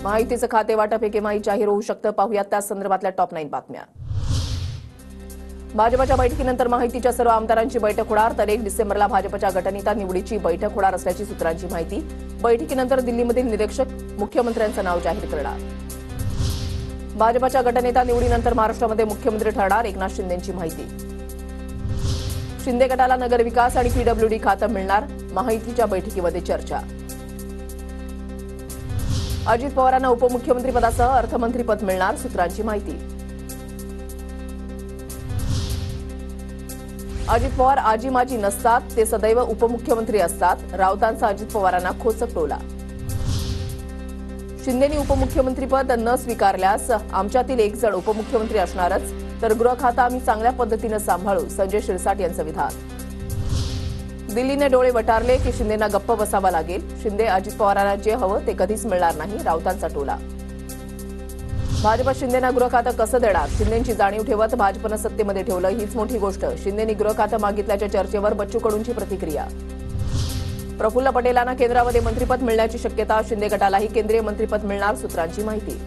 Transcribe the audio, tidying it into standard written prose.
माहितीचं खाते वाटप हे केव्हाही जाहीर होऊ शकतं. पाहूयात त्या संदर्भातल्या टॉप 9 बातम्या. भाजपच्या बैठकीनंतर माहितीच्या सर्व आमदारांची बैठक होणार. तर 1 डिसेंबरला भाजपच्या गटनेता निवडीची बैठक होणार असल्याची सूत्रांची माहिती. बैठकीनंतर दिल्लीमधील निरीक्षक मुख्यमंत्र्यांचं नाव जाहीर करणार. भाजपच्या गटनेता निवडीनंतर महाराष्ट्रामध्ये मुख्यमंत्री ठरणार. एकनाथ शिंदेंची माहिती. शिंदे गटाला नगरविकास आणि पीडब्ल्यूडी खातं मिळणार. माहितीच्या बैठकीमध्ये चर्चा. अजित पवारांना उपमुख्यमंत्रीपदासह अर्थमंत्रीपद मिळणार. सूत्रांची माहिती. अजित पवार आजी माजी नसतात, ते सदैव उपमुख्यमंत्री असतात. राऊतांचा अजित पवारांना खोचक टोला. शिंदेंनी उपमुख्यमंत्रीपद न स्वीकारल्यास आमच्यातील एक जण उपमुख्यमंत्री असणारच, तर गृह खातं आम्ही चांगल्या पद्धतीनं सांभाळू. संजय शिरसाट यांचं विधान. दिल्लीने डोळे वटारले की शिंदेंना गप्प बसावं लागेल. शिंदे अजित पवारांना जे हवं ते कधीच मिळणार नाही. राऊतांचा टोला. भाजप शिंदेंना गृह खातं कसं देणार? शिंदेंची जाणीव ठेवत भाजपनं सत्तेमध्ये ठेवलं हीच मोठी गोष्ट. शिंदेंनी गृह खातं मागितल्याच्या चर्चेवर बच्चू कडूंची प्रतिक्रिया. प्रफुल्ल पटेलांना केंद्रामध्ये मंत्रिपद मिळण्याची शक्यता. शिंदे गटालाही केंद्रीय मंत्रिपद मिळणार. सूत्रांची माहिती.